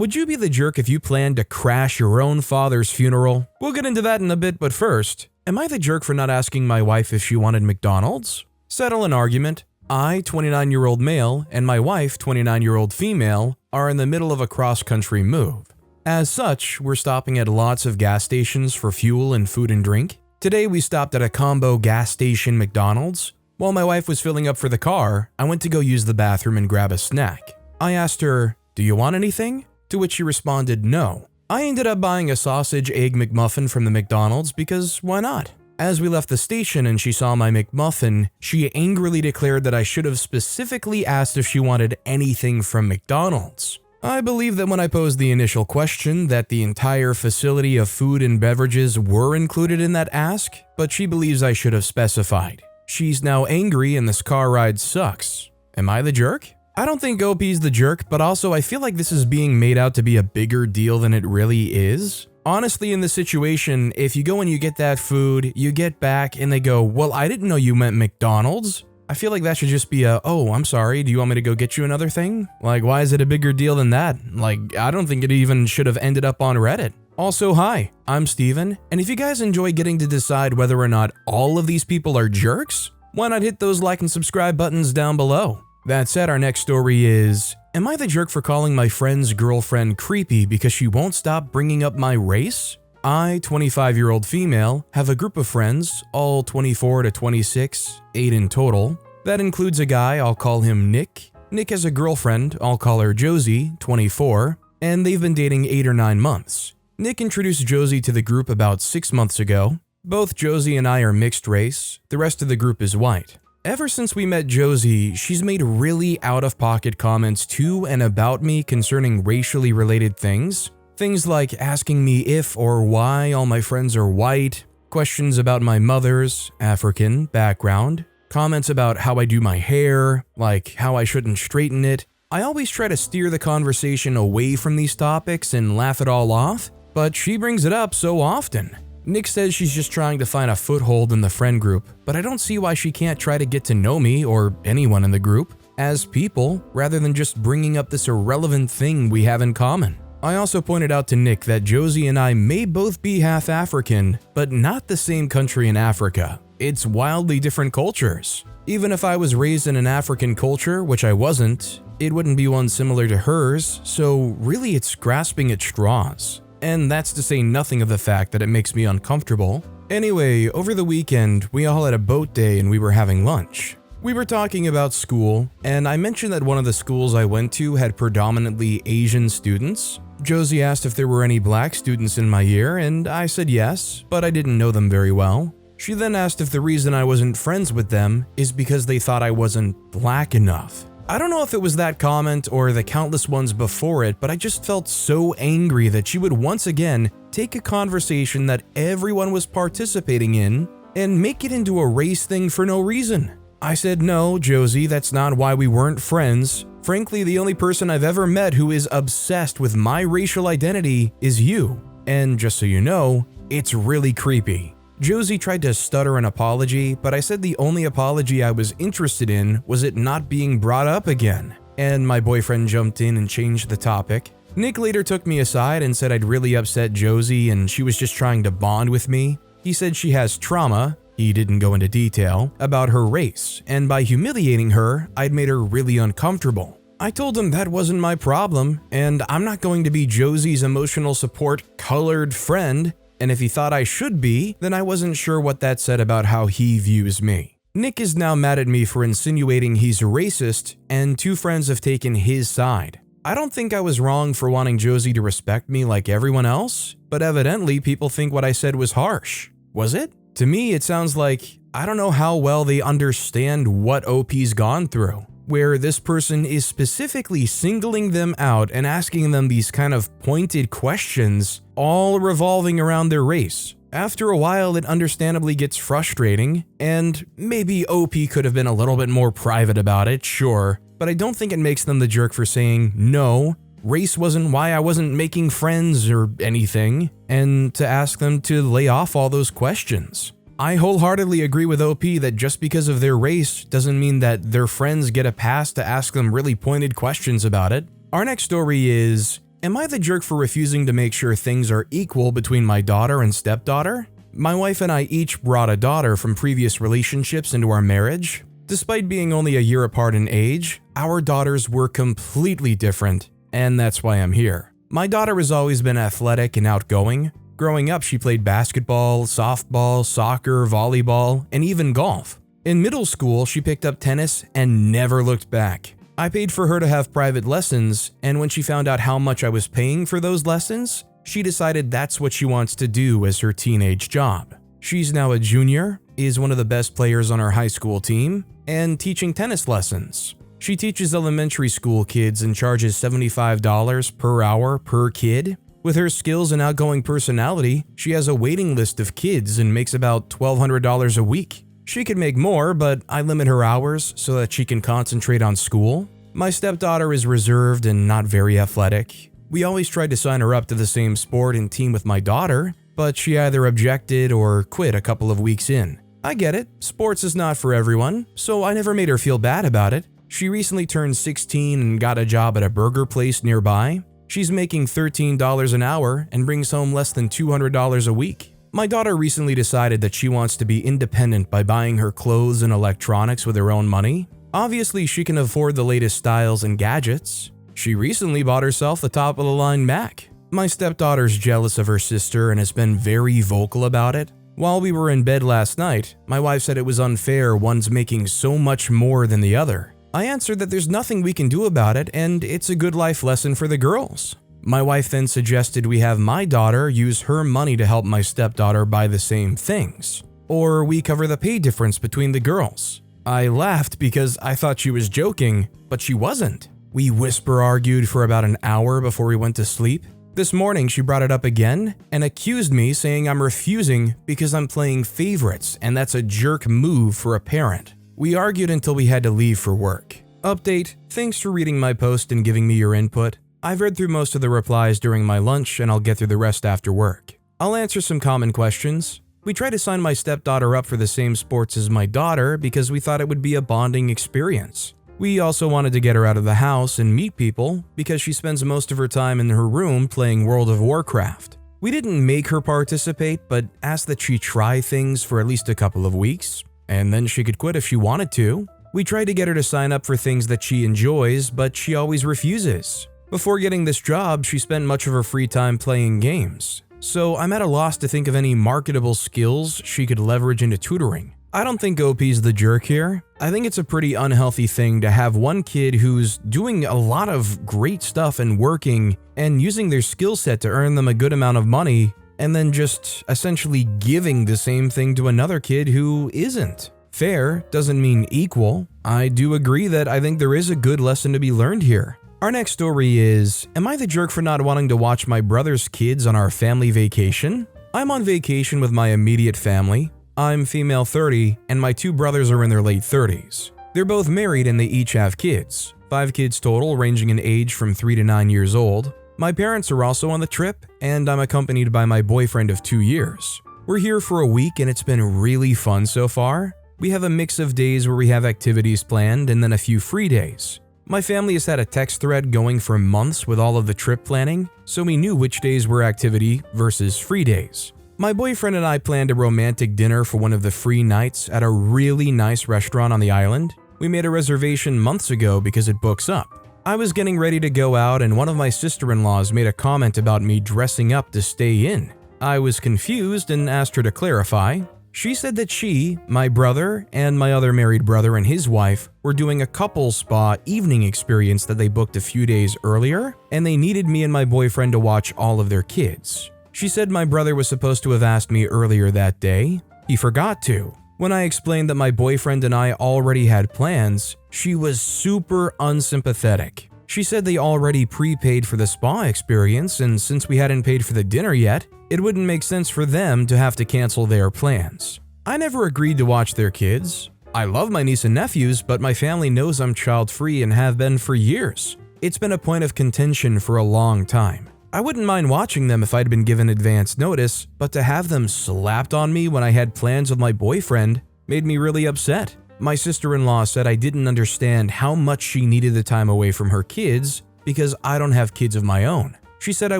Would you be the jerk if you planned to crash your own father's funeral? We'll get into that in a bit, but first, am I the jerk for not asking my wife if she wanted McDonald's? Settle an argument. I, 29-year-old male, and my wife, 29-year-old female, are in the middle of a cross-country move. As such, we're stopping at lots of gas stations for fuel and food and drink. Today we stopped at a combo gas station McDonald's. While my wife was filling up for the car, I went to go use the bathroom and grab a snack. I asked her, "Do you want anything?" To which she responded, "No." I ended up buying a sausage egg McMuffin from the McDonald's because why not? As we left the station and she saw my McMuffin, she angrily declared that I should have specifically asked if she wanted anything from McDonald's. I believe that when I posed the initial question that the entire facility of food and beverages were included in that ask, but she believes I should have specified. She's now angry and this car ride sucks. Am I the jerk? I don't think OP's the jerk, but also I feel like this is being made out to be a bigger deal than it really is. Honestly, in this situation, if you go and you get that food, you get back and they go, "Well, I didn't know you meant McDonald's." I feel like that should just be "Oh, I'm sorry, do you want me to go get you another thing?" Like, why is it a bigger deal than that? Like, I don't think it even should have ended up on Reddit. Also, hi, I'm Steven, and if you guys enjoy getting to decide whether or not all of these people are jerks, why not hit those like and subscribe buttons down below? That said, our next story is, am I the jerk for calling my friend's girlfriend creepy because she won't stop bringing up my race? I, 25-year-old female, have a group of friends, all 24 to 26, 8 in total. That includes a guy, I'll call him Nick. Nick has a girlfriend, I'll call her Josie, 24, and they've been dating 8 or 9 months. Nick introduced Josie to the group about 6 months ago. Both Josie and I are mixed race, the rest of the group is white. Ever since we met Josie, she's made really out-of-pocket comments to and about me concerning racially related things. Things like asking me if or why all my friends are white, questions about my mother's, African, background, comments about how I do my hair, like how I shouldn't straighten it. I always try to steer the conversation away from these topics and laugh it all off, but she brings it up so often. Nick says she's just trying to find a foothold in the friend group, but I don't see why she can't try to get to know me or anyone in the group as people rather than just bringing up this irrelevant thing we have in common. I also pointed out to Nick that Josie and I may both be half African, but not the same country in Africa. It's wildly different cultures. Even if I was raised in an African culture, which I wasn't, it wouldn't be one similar to hers, so really it's grasping at straws. And that's to say nothing of the fact that it makes me uncomfortable. Anyway, over the weekend, we all had a boat day and we were having lunch. We were talking about school, and I mentioned that one of the schools I went to had predominantly Asian students. Josie asked if there were any black students in my year, and I said yes, but I didn't know them very well. She then asked if the reason I wasn't friends with them is because they thought I wasn't black enough. I don't know if it was that comment or the countless ones before it, but I just felt so angry that she would once again take a conversation that everyone was participating in and make it into a race thing for no reason. I said, "No, Josie, that's not why we weren't friends. Frankly, the only person I've ever met who is obsessed with my racial identity is you. And just so you know, it's really creepy." Josie tried to stutter an apology, but I said the only apology I was interested in was it not being brought up again. And my boyfriend jumped in and changed the topic. Nick later took me aside and said I'd really upset Josie and she was just trying to bond with me. He said she has trauma, he didn't go into detail, about her race, and by humiliating her, I'd made her really uncomfortable. I told him that wasn't my problem, and I'm not going to be Josie's emotional support colored friend. And if he thought I should be, then I wasn't sure what that said about how he views me. Nick is now mad at me for insinuating he's racist, and 2 friends have taken his side. I don't think I was wrong for wanting Josie to respect me like everyone else, but evidently people think what I said was harsh. Was it? To me, it sounds like I don't know how well they understand what OP's gone through, where this person is specifically singling them out and asking them these kind of pointed questions, all revolving around their race. After a while, it understandably gets frustrating, and maybe OP could have been a little bit more private about it, sure, but I don't think it makes them the jerk for saying, "No, race wasn't why I wasn't making friends or anything," and to ask them to lay off all those questions. I wholeheartedly agree with OP that just because of their race doesn't mean that their friends get a pass to ask them really pointed questions about it. Our next story is, Am I the jerk for refusing to make sure things are equal between my daughter and stepdaughter? My wife and I each brought a daughter from previous relationships into our marriage. Despite being only a year apart in age, our daughters were completely different, and that's why I'm here. My daughter has always been athletic and outgoing. Growing up, she played basketball, softball, soccer, volleyball, and even golf. In middle school, she picked up tennis and never looked back. I paid for her to have private lessons, and when she found out how much I was paying for those lessons, she decided that's what she wants to do as her teenage job. She's now a junior, is one of the best players on our high school team, and teaching tennis lessons. She teaches elementary school kids and charges $75 per hour per kid. With her skills and outgoing personality, she has a waiting list of kids and makes about $1,200 a week. She could make more, but I limit her hours so that she can concentrate on school. My stepdaughter is reserved and not very athletic. We always tried to sign her up to the same sport and team with my daughter, but she either objected or quit a couple of weeks in. I get it, sports is not for everyone, so I never made her feel bad about it. She recently turned 16 and got a job at a burger place nearby. She's making $13 an hour and brings home less than $200 a week. My daughter recently decided that she wants to be independent by buying her clothes and electronics with her own money. Obviously, she can afford the latest styles and gadgets. She recently bought herself the top-of-the-line Mac. My stepdaughter's jealous of her sister and has been very vocal about it. While we were in bed last night, my wife said it was unfair one's making so much more than the other. I answered that there's nothing we can do about it and it's a good life lesson for the girls. My wife then suggested we have my daughter use her money to help my stepdaughter buy the same things, or we cover the pay difference between the girls. I laughed because I thought she was joking, but she wasn't. We whisper argued for about an hour before we went to sleep. This morning she brought it up again and accused me, saying I'm refusing because I'm playing favorites and that's a jerk move for a parent. We argued until we had to leave for work. Update, thanks for reading my post and giving me your input. I've read through most of the replies during my lunch and I'll get through the rest after work. I'll answer some common questions. We tried to sign my stepdaughter up for the same sports as my daughter because we thought it would be a bonding experience. We also wanted to get her out of the house and meet people because she spends most of her time in her room playing World of Warcraft. We didn't make her participate, but asked that she try things for at least a couple of weeks, and then she could quit if she wanted to. We tried to get her to sign up for things that she enjoys, but she always refuses. Before getting this job, she spent much of her free time playing games. So I'm at a loss to think of any marketable skills she could leverage into tutoring. I don't think OP's the jerk here. I think it's a pretty unhealthy thing to have one kid who's doing a lot of great stuff and working and using their skill set to earn them a good amount of money, and then just essentially giving the same thing to another kid who isn't. Fair doesn't mean equal. I do agree that I think there is a good lesson to be learned here. Our next story is, am I the jerk for not wanting to watch my brother's kids on our family vacation? I'm on vacation with my immediate family. I'm female 30, and my two brothers are in their late 30s. They're both married and they each have kids. 5 kids total, ranging in age from 3 to 9 years old. My parents are also on the trip, and I'm accompanied by my boyfriend of 2 years. We're here for a week and it's been really fun so far. We have a mix of days where we have activities planned and then a few free days. My family has had a text thread going for months with all of the trip planning, so we knew which days were activity versus free days. My boyfriend and I planned a romantic dinner for one of the free nights at a really nice restaurant on the island. We made a reservation months ago because it books up. I was getting ready to go out and one of my sister-in-laws made a comment about me dressing up to stay in. I was confused and asked her to clarify. She said that she, my brother, and my other married brother and his wife were doing a couples spa evening experience that they booked a few days earlier, and they needed me and my boyfriend to watch all of their kids. She said my brother was supposed to have asked me earlier that day. He forgot to. When I explained that my boyfriend and I already had plans, she was super unsympathetic. She said they already prepaid for the spa experience, and since we hadn't paid for the dinner yet, it wouldn't make sense for them to have to cancel their plans. I never agreed to watch their kids. I love my niece and nephews, but my family knows I'm child-free and have been for years. It's been a point of contention for a long time. I wouldn't mind watching them if I'd been given advance notice, but to have them slapped on me when I had plans with my boyfriend made me really upset. My sister-in-law said I didn't understand how much she needed the time away from her kids because I don't have kids of my own. She said I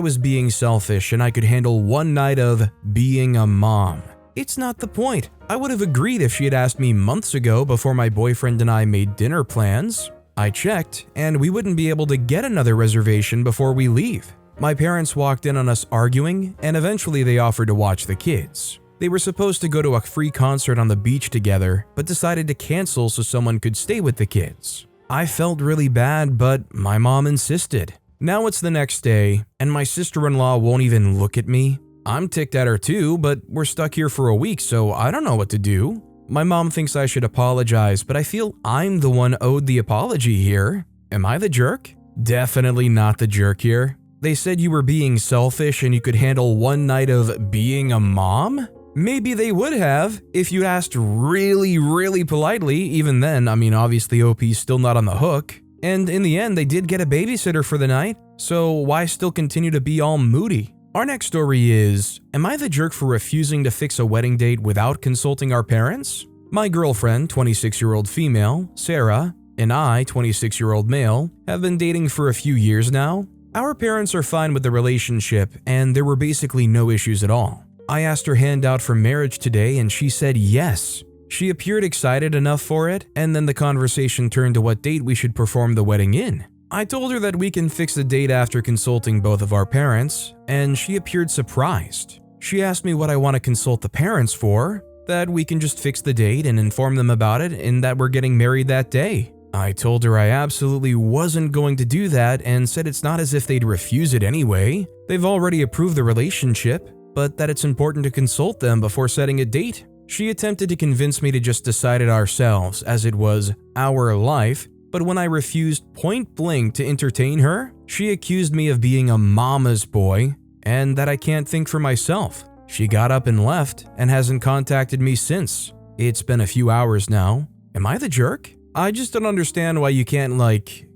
was being selfish and I could handle one night of being a mom. It's not the point. I would have agreed if she had asked me months ago before my boyfriend and I made dinner plans. I checked, and we wouldn't be able to get another reservation before we leave. My parents walked in on us arguing, and eventually they offered to watch the kids. They were supposed to go to a free concert on the beach together, but decided to cancel so someone could stay with the kids. I felt really bad, but my mom insisted. Now it's the next day, and my sister-in-law won't even look at me. I'm ticked at her too, but we're stuck here for a week, so I don't know what to do. My mom thinks I should apologize, but I feel I'm the one owed the apology here. Am I the jerk? Definitely not the jerk here. They said you were being selfish and you could handle one night of being a mom? Maybe they would have if you asked really politely. Even then, obviously OP's still not on the hook. And in the end, they did get a babysitter for the night, so why still continue to be all moody? Our next story is, am I the jerk for refusing to fix a wedding date without consulting our parents? My girlfriend, 26-year-old female, Sarah, and I, 26-year-old male, have been dating for a few years now. Our parents are fine with the relationship, and there were basically no issues at all. I asked her hand out for marriage today, and she said yes. She appeared excited enough for it, and then the conversation turned to what date we should perform the wedding in. I told her that we can fix the date after consulting both of our parents, and she appeared surprised. She asked me what I want to consult the parents for, that we can just fix the date and inform them about it and that we're getting married that day. I told her I absolutely wasn't going to do that and said it's not as if they'd refuse it anyway. They've already approved the relationship, but that it's important to consult them before setting a date. She attempted to convince me to just decide it ourselves as it was our life, but when I refused point blank to entertain her, she accused me of being a mama's boy and that I can't think for myself. She got up and left and hasn't contacted me since. It's been a few hours now. Am I the jerk? I just don't understand why you can't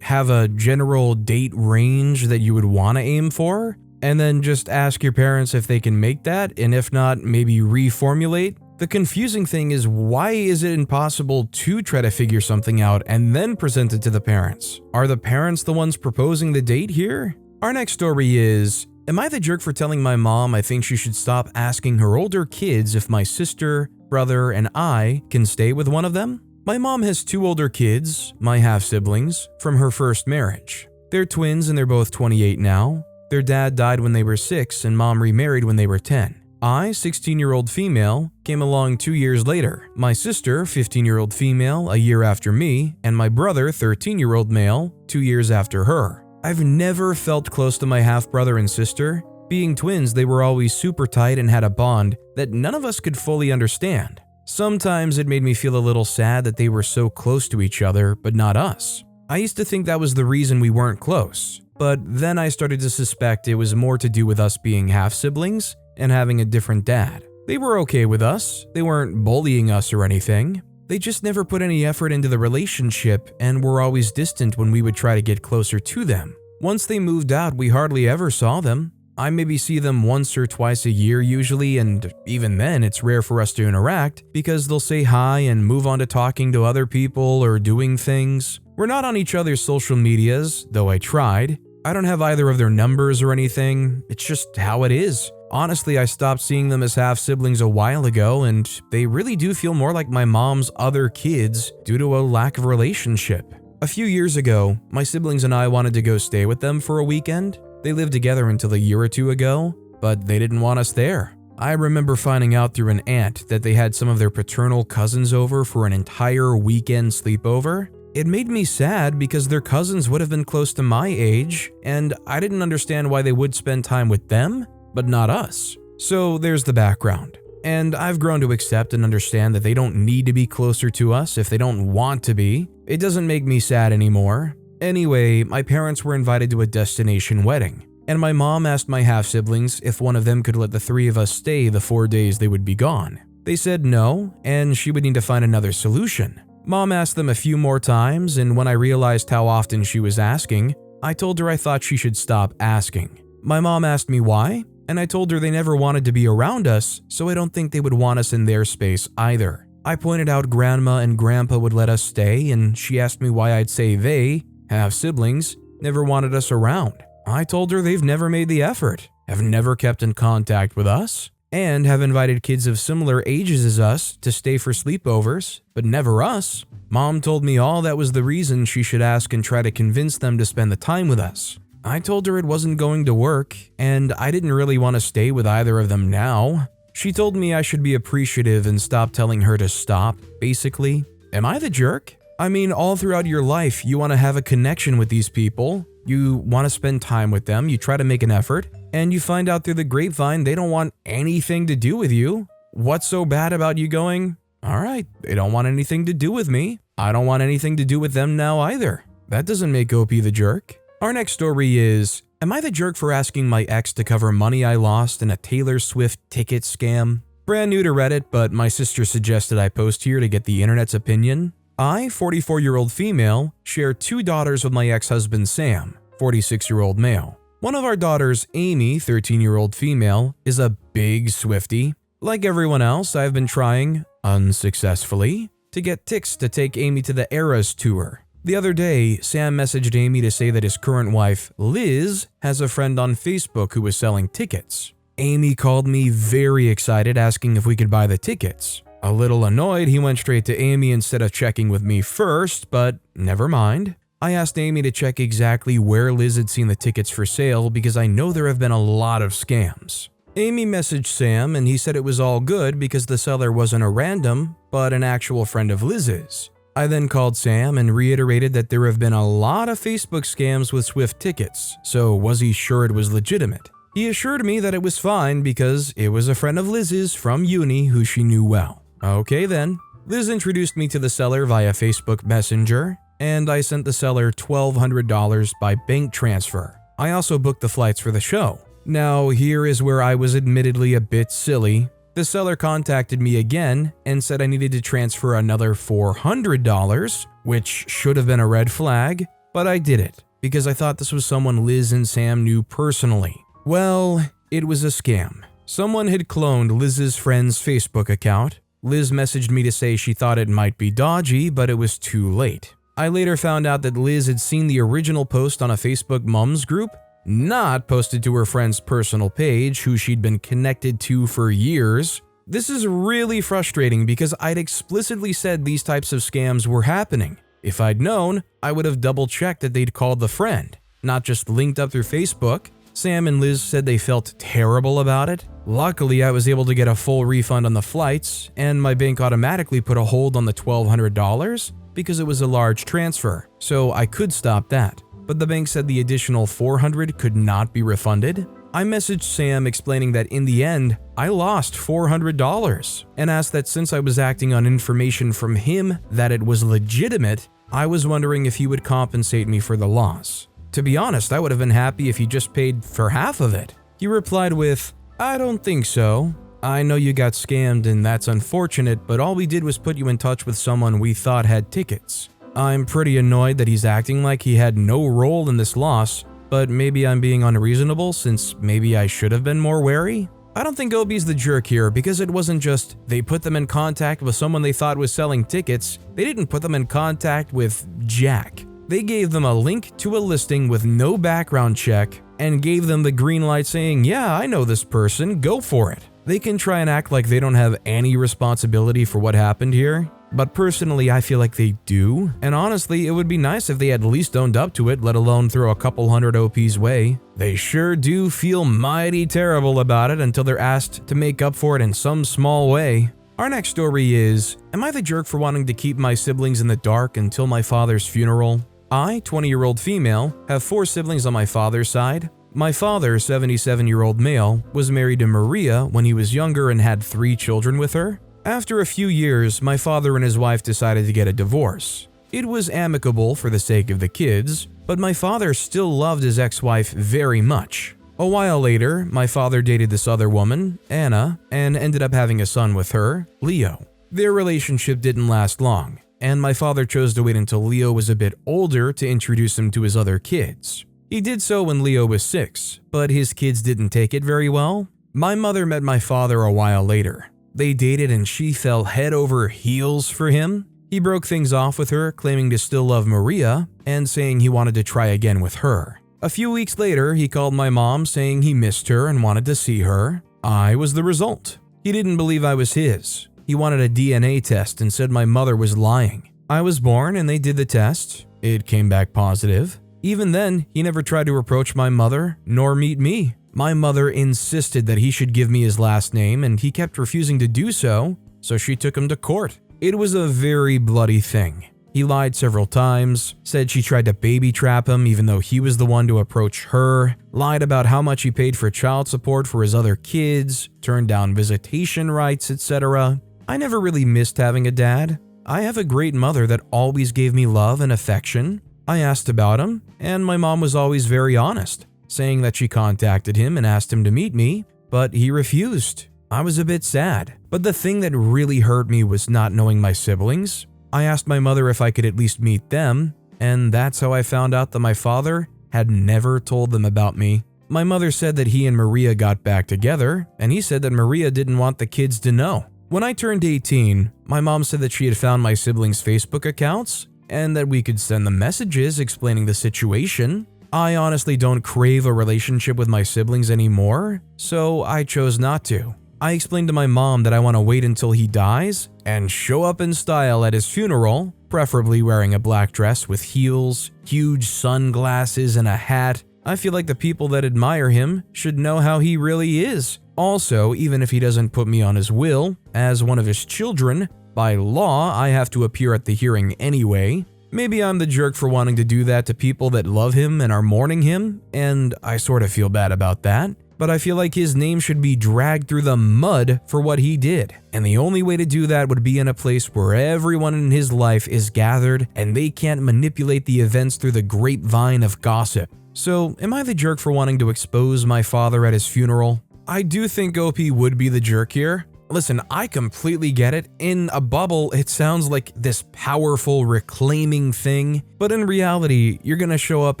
have a general date range that you would want to aim for and then just ask your parents if they can make that, and if not, maybe reformulate. The confusing thing is, why is it impossible to try to figure something out and then present it to the parents? Are the parents the ones proposing the date here? Our next story is, am I the jerk for telling my mom I think she should stop asking her older kids if my sister, brother, and I can stay with one of them? My mom has 2 older kids, my half-siblings, from her first marriage. They're twins and they're both 28 now. Their dad died when they were 6 and mom remarried when they were 10. I, 16-year-old female, came along 2 years later. My sister, 15-year-old female, a year after me, and my brother, 13-year-old male, 2 years after her. I've never felt close to my half-brother and sister. Being twins, they were always super tight and had a bond that none of us could fully understand. Sometimes it made me feel a little sad that they were so close to each other, but not us. I used to think that was the reason we weren't close, but then I started to suspect it was more to do with us being half-siblings and having a different dad. They were okay with us, they weren't bullying us or anything. They just never put any effort into the relationship and were always distant when we would try to get closer to them. Once they moved out, we hardly ever saw them. I maybe see them once or twice a year usually, and even then it's rare for us to interact because they'll say hi and move on to talking to other people or doing things. We're not on each other's social medias, though I tried. I don't have either of their numbers or anything, it's just how it is. Honestly, I stopped seeing them as half-siblings a while ago, and they really do feel more like my mom's other kids due to a lack of relationship. A few years ago, my siblings and I wanted to go stay with them for a weekend. They lived together until a year or 2 ago, but they didn't want us there. I remember finding out through an aunt that they had some of their paternal cousins over for an entire weekend sleepover. It made me sad because their cousins would have been close to my age, and I didn't understand why they would spend time with them, but not us. So there's the background. And I've grown to accept and understand that they don't need to be closer to us if they don't want to be. It doesn't make me sad anymore. Anyway, my parents were invited to a destination wedding, and my mom asked my half-siblings if one of them could let the 3 of us stay the 4 days they would be gone. They said no, and she would need to find another solution. Mom asked them a few more times, and when I realized how often she was asking, I told her I thought she should stop asking. My mom asked me why, and I told her they never wanted to be around us, so I don't think they would want us in their space either. I pointed out Grandma and Grandpa would let us stay, and she asked me why I'd say they, half-siblings, never wanted us around. I told her they've never made the effort, have never kept in contact with us, and have invited kids of similar ages as us to stay for sleepovers, but never us. Mom told me all that was the reason she should ask and try to convince them to spend the time with us. I told her it wasn't going to work, and I didn't really want to stay with either of them now. She told me I should be appreciative and stop telling her to stop, basically. Am I the jerk? I mean, all throughout your life, you want to have a connection with these people. You want to spend time with them, you try to make an effort, and you find out through the grapevine they don't want anything to do with you. What's so bad about you going, all right, they don't want anything to do with me. I don't want anything to do with them now either. That doesn't make OP the jerk. Our next story is, am I the jerk for asking my ex to cover money I lost in a Taylor Swift ticket scam? Brand new to Reddit, but my sister suggested I post here to get the internet's opinion. I, 44-year-old female, share 2 daughters with my ex-husband Sam, 46-year-old male. One of our daughters, Amy, 13-year-old female, is a big Swiftie. Like everyone else, I've been trying, unsuccessfully, to get Tix to take Amy to the Eras tour. The other day, Sam messaged Amy to say that his current wife, Liz, has a friend on Facebook who was selling tickets. Amy called me very excited, asking if we could buy the tickets. A little annoyed, he went straight to Amy instead of checking with me first, but never mind. I asked Amy to check exactly where Liz had seen the tickets for sale because I know there have been a lot of scams. Amy messaged Sam and he said it was all good because the seller wasn't a random, but an actual friend of Liz's. I then called Sam and reiterated that there have been a lot of Facebook scams with Swift tickets, so was he sure it was legitimate? He assured me that it was fine because it was a friend of Liz's from uni who she knew well. Okay then. Liz introduced me to the seller via Facebook Messenger, and I sent the seller $1,200 by bank transfer. I also booked the flights for the show. Now, here is where I was admittedly a bit silly. The seller contacted me again and said I needed to transfer another $400, which should have been a red flag, but I did it because I thought this was someone Liz and Sam knew personally. Well, it was a scam. Someone had cloned Liz's friend's Facebook account. Liz messaged me to say she thought it might be dodgy, but it was too late. I later found out that Liz had seen the original post on a Facebook mums group, not posted to her friend's personal page, who she'd been connected to for years. This is really frustrating because I'd explicitly said these types of scams were happening. If I'd known, I would have double-checked that they'd called the friend, not just linked up through Facebook. Sam and Liz said they felt terrible about it. Luckily, I was able to get a full refund on the flights, and my bank automatically put a hold on the $1,200 because it was a large transfer, so I could stop that. But the bank said the additional $400 could not be refunded. I messaged Sam explaining that in the end, I lost $400 and asked that since I was acting on information from him that it was legitimate, I was wondering if he would compensate me for the loss. To be honest, I would have been happy if he just paid for half of it. He replied with, I don't think so. I know you got scammed and that's unfortunate, but all we did was put you in touch with someone we thought had tickets. I'm pretty annoyed that he's acting like he had no role in this loss, but maybe I'm being unreasonable since maybe I should have been more wary? I don't think Obi's the jerk here because it wasn't just they put them in contact with someone they thought was selling tickets, they didn't put them in contact with Jack. They gave them a link to a listing with no background check and gave them the green light saying, yeah, I know this person, go for it. They can try and act like they don't have any responsibility for what happened here, but personally I feel like they do, and honestly it would be nice if they at least owned up to it, let alone throw a couple hundred OP's way. They sure do feel mighty terrible about it until they're asked to make up for it in some small way. Our next story is, am I the jerk for wanting to keep my siblings in the dark until my father's funeral? I, 20-year-old female, have 4 siblings on my father's side. My father, 77-year-old male, was married to Maria when he was younger and had 3 children with her. After a few years, my father and his wife decided to get a divorce. It was amicable for the sake of the kids, but my father still loved his ex-wife very much. A while later, my father dated this other woman, Anna, and ended up having a son with her, Leo. Their relationship didn't last long, and my father chose to wait until Leo was a bit older to introduce him to his other kids. He did so when Leo was 6, but his kids didn't take it very well. My mother met my father a while later. They dated and she fell head over heels for him. He broke things off with her, claiming to still love Maria and saying he wanted to try again with her. A few weeks later, he called my mom saying he missed her and wanted to see her. I was the result. He didn't believe I was his. He wanted a DNA test and said my mother was lying. I was born and they did the test. It came back positive. Even then, he never tried to approach my mother nor meet me. My mother insisted that he should give me his last name and he kept refusing to do so, so she took him to court. It was a very bloody thing. He lied several times, said she tried to baby trap him even though he was the one to approach her, lied about how much he paid for child support for his other kids, turned down visitation rights, etc. I never really missed having a dad. I have a great mother that always gave me love and affection. I asked about him, and my mom was always very honest, saying that she contacted him and asked him to meet me, but he refused. I was a bit sad, but the thing that really hurt me was not knowing my siblings. I asked my mother if I could at least meet them, and that's how I found out that my father had never told them about me. My mother said that he and Maria got back together, and he said that Maria didn't want the kids to know. When I turned 18, my mom said that she had found my siblings' Facebook accounts and that we could send them messages explaining the situation. I honestly don't crave a relationship with my siblings anymore, so I chose not to. I explained to my mom that I want to wait until he dies and show up in style at his funeral, preferably wearing a black dress with heels, huge sunglasses, and a hat. I feel like the people that admire him should know how he really is. Also, even if he doesn't put me on his will, as one of his children, by law, I have to appear at the hearing anyway. Maybe I'm the jerk for wanting to do that to people that love him and are mourning him, and I sort of feel bad about that. But I feel like his name should be dragged through the mud for what he did. And the only way to do that would be in a place where everyone in his life is gathered and they can't manipulate the events through the grapevine of gossip. So, am I the jerk for wanting to expose my father at his funeral? I do think OP would be the jerk here. Listen, I completely get it. In a bubble, it sounds like this powerful reclaiming thing, but in reality, you're gonna show up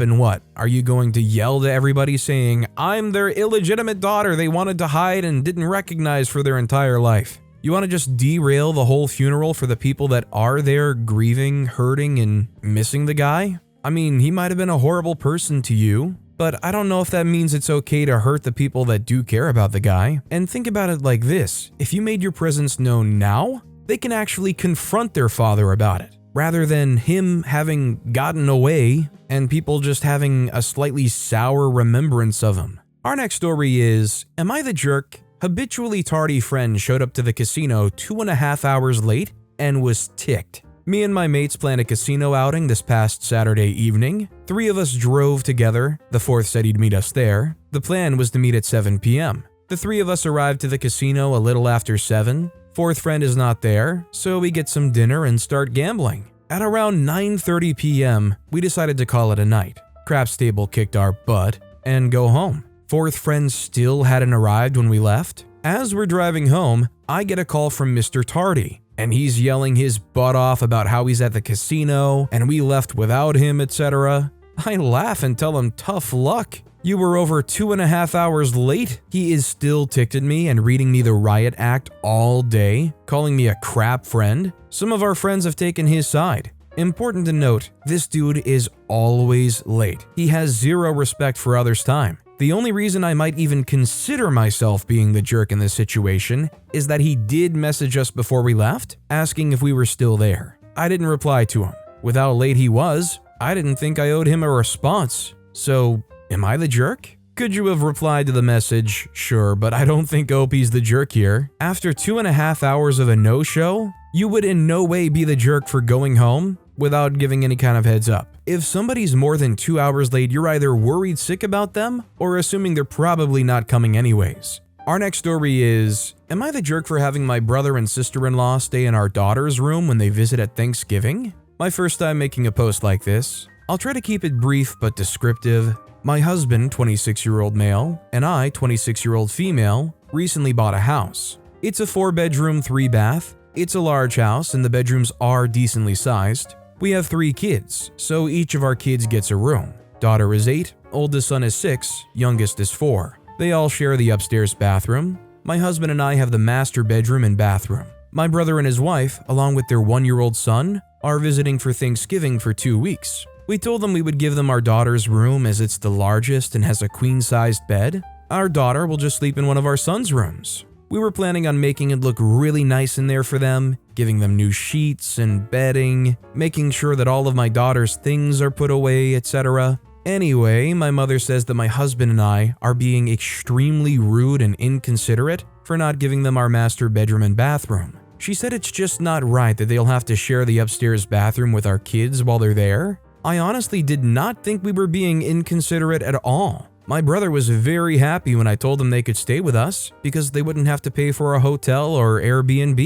and what? Are you going to yell to everybody saying, I'm their illegitimate daughter they wanted to hide and didn't recognize for their entire life? You want to just derail the whole funeral for the people that are there grieving, hurting, and missing the guy? I mean, he might have been a horrible person to you, but I don't know if that means it's okay to hurt the people that do care about the guy. And think about it like this, if you made your presence known now, they can actually confront their father about it, rather than him having gotten away and people just having a slightly sour remembrance of him. Our next story is, am I the jerk? Habitually tardy friend showed up to the casino 2.5 hours late and was ticked. Me and my mates planned a casino outing this past Saturday evening. 3 of us drove together. The 4th said he'd meet us there. The plan was to meet at 7 p.m. The 3 of us arrived to the casino a little after 7. 4th friend is not there, so we get some dinner and start gambling. At around 9:30 p.m., we decided to call it a night. Craps table kicked our butt and go home. 4th friend still hadn't arrived when we left. As we're driving home, I get a call from Mr. Tardy, and he's yelling his butt off about how he's at the casino and we left without him, etc. I laugh and tell him tough luck. You were over 2.5 hours late. He is still ticked at me and reading me the riot act all day, calling me a crap friend. Some of our friends have taken his side. Important to note, this dude is always late. He has zero respect for others' time. The only reason I might even consider myself being the jerk in this situation is that he did message us before we left, asking if we were still there. I didn't reply to him. With how late he was, I didn't think I owed him a response. So, am I the jerk? Could you have replied to the message? Sure, but I don't think OP's the jerk here. After 2.5 hours of a no-show, you would in no way be the jerk for going home without giving any kind of heads up. If somebody's more than 2 hours late, you're either worried sick about them or assuming they're probably not coming anyways. Our next story is, am I the jerk for having my brother and sister-in-law stay in our daughter's room when they visit at Thanksgiving? My first time making a post like this. I'll try to keep it brief but descriptive. My husband, 26-year-old male, and I, 26-year-old female, recently bought a house. It's a 4-bedroom, 3-bath. It's a large house and the bedrooms are decently sized. We have 3 kids, so each of our kids gets a room. Daughter is 8, oldest son is 6, youngest is 4. They all share the upstairs bathroom. My husband and I have the master bedroom and bathroom. My brother and his wife, along with their 1-year-old son, are visiting for Thanksgiving for 2 weeks. We told them we would give them our daughter's room as it's the largest and has a queen-sized bed. Our daughter will just sleep in one of our son's rooms. We were planning on making it look really nice in there for them, giving them new sheets and bedding, making sure that all of my daughter's things are put away, etc. Anyway, my mother says that my husband and I are being extremely rude and inconsiderate for not giving them our master bedroom and bathroom. She said it's just not right that they'll have to share the upstairs bathroom with our kids while they're there. I honestly did not think we were being inconsiderate at all. My brother was very happy when I told them they could stay with us because they wouldn't have to pay for a hotel or Airbnb.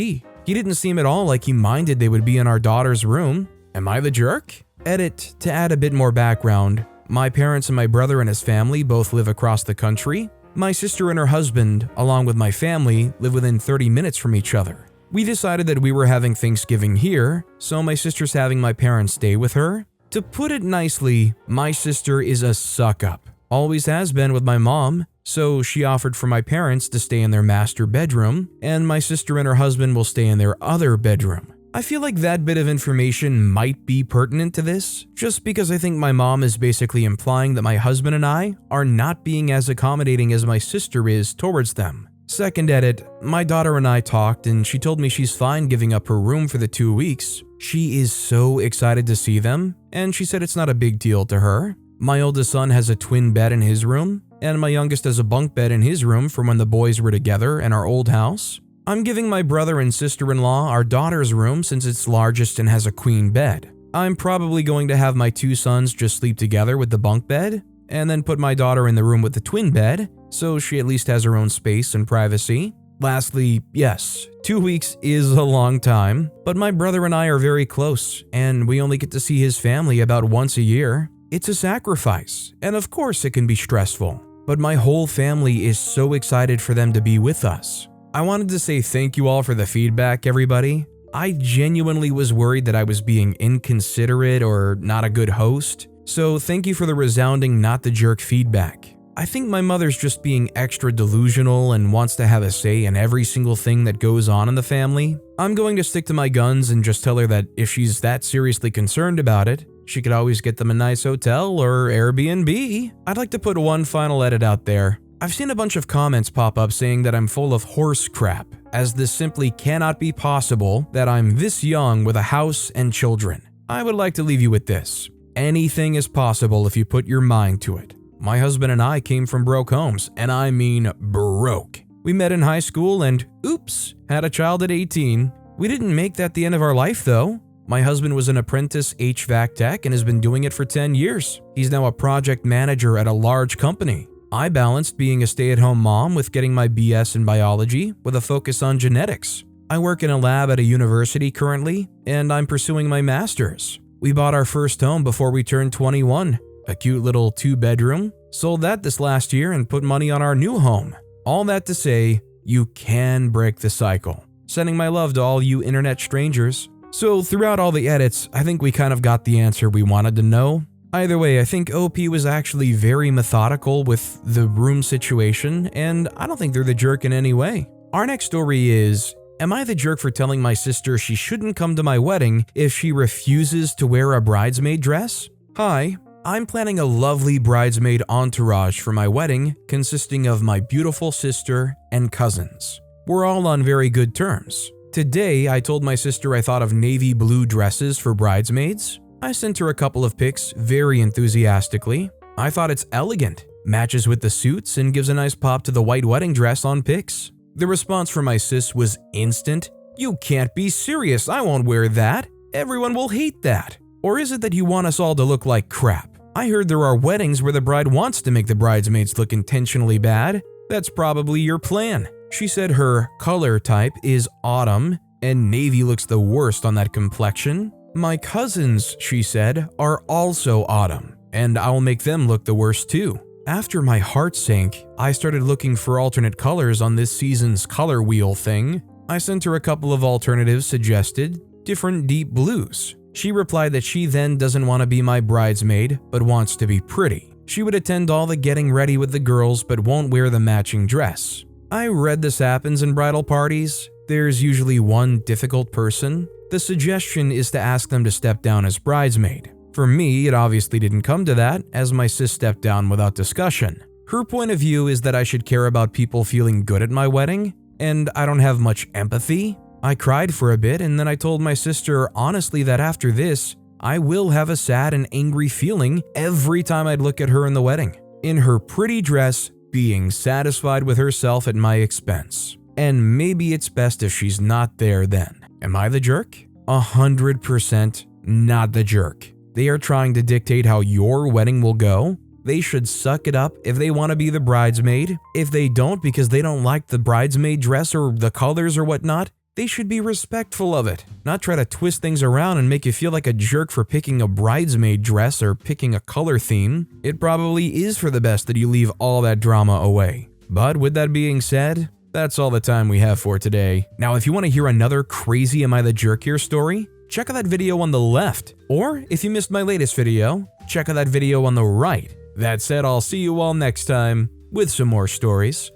He didn't seem at all like he minded they would be in our daughter's room. Am I the jerk? Edit, to add a bit more background, my parents and my brother and his family both live across the country. My sister and her husband, along with my family, live within 30 minutes from each other. We decided that we were having Thanksgiving here, so my sister's having my parents stay with her. To put it nicely, my sister is a suck-up. Always has been with my mom, so she offered for my parents to stay in their master bedroom, and my sister and her husband will stay in their other bedroom. I feel like that bit of information might be pertinent to this, just because I think my mom is basically implying that my husband and I are not being as accommodating as my sister is towards them. Second edit, my daughter and I talked and she told me she's fine giving up her room for the 2 weeks. She is so excited to see them, and she said it's not a big deal to her. My oldest son has a twin bed in his room, and my youngest has a bunk bed in his room from when the boys were together in our old house. I'm giving my brother and sister-in-law our daughter's room since it's largest and has a queen bed. I'm probably going to have my 2 sons just sleep together with the bunk bed, and then put my daughter in the room with the twin bed, so she at least has her own space and privacy. Lastly, yes, 2 weeks is a long time, but my brother and I are very close, and we only get to see his family about once a year. It's a sacrifice, and of course it can be stressful, but my whole family is so excited for them to be with us. I wanted to say thank you all for the feedback, everybody. I genuinely was worried that I was being inconsiderate or not a good host, so thank you for the resounding not the jerk feedback. I think my mother's just being extra delusional and wants to have a say in every single thing that goes on in the family. I'm going to stick to my guns and just tell her that if she's that seriously concerned about it, she could always get them a nice hotel or Airbnb. I'd like to put one final edit out there. I've seen a bunch of comments pop up saying that I'm full of horse crap, as this simply cannot be possible that I'm this young with a house and children. I would like to leave you with this. Anything is possible if you put your mind to it. My husband and I came from broke homes, and I mean broke. We met in high school and, oops, had a child at 18. We didn't make that the end of our life though. My husband was an apprentice HVAC tech and has been doing it for 10 years. He's now a project manager at a large company. I balanced being a stay-at-home mom with getting my BS in biology with a focus on genetics. I work in a lab at a university currently, and I'm pursuing my master's. We bought our first home before we turned 21, a cute little 2-bedroom, sold that this last year and put money on our new home. All that to say, you can break the cycle. Sending my love to all you internet strangers. So throughout all the edits, I think we kind of got the answer we wanted to know. Either way, I think OP was actually very methodical with the room situation, and I don't think they're the jerk in any way. Our next story is, am I the jerk for telling my sister she shouldn't come to my wedding if she refuses to wear a bridesmaid dress? Hi, I'm planning a lovely bridesmaid entourage for my wedding consisting of my beautiful sister and cousins. We're all on very good terms. Today, I told my sister I thought of navy blue dresses for bridesmaids. I sent her a couple of pics very enthusiastically. I thought it's elegant, matches with the suits, and gives a nice pop to the white wedding dress on pics. The response from my sis was instant. You can't be serious, I won't wear that. Everyone will hate that. Or is it that you want us all to look like crap? I heard there are weddings where the bride wants to make the bridesmaids look intentionally bad. That's probably your plan. She said her color type is autumn, and navy looks the worst on that complexion. My cousins, she said, are also autumn, and I'll make them look the worst too. After my heart sank, I started looking for alternate colors on this season's color wheel thing. I sent her a couple of alternatives suggested, different deep blues. She replied that she then doesn't want to be my bridesmaid, but wants to be pretty. She would attend all the getting ready with the girls, but won't wear the matching dress. I read this happens in bridal parties. There's usually one difficult person. The suggestion is to ask them to step down as bridesmaid. For me, it obviously didn't come to that, as my sis stepped down without discussion. Her point of view is that I should care about people feeling good at my wedding, and I don't have much empathy. I cried for a bit, and then I told my sister honestly that after this, I will have a sad and angry feeling every time I'd look at her in the wedding, in her pretty dress, being satisfied with herself at my expense. And maybe it's best if she's not there then. Am I the jerk? 100% not the jerk. They are trying to dictate how your wedding will go. They should suck it up if they want to be the bridesmaid. If they don't because they don't like the bridesmaid dress or the colors or whatnot, they should be respectful of it, not try to twist things around and make you feel like a jerk for picking a bridesmaid dress or picking a color theme. It probably is for the best that you leave all that drama away. But with that being said, that's all the time we have for today. Now, if you want to hear another crazy Am I the Jerk Here story, check out that video on the left. Or if you missed my latest video, check out that video on the right. That said, I'll see you all next time with some more stories.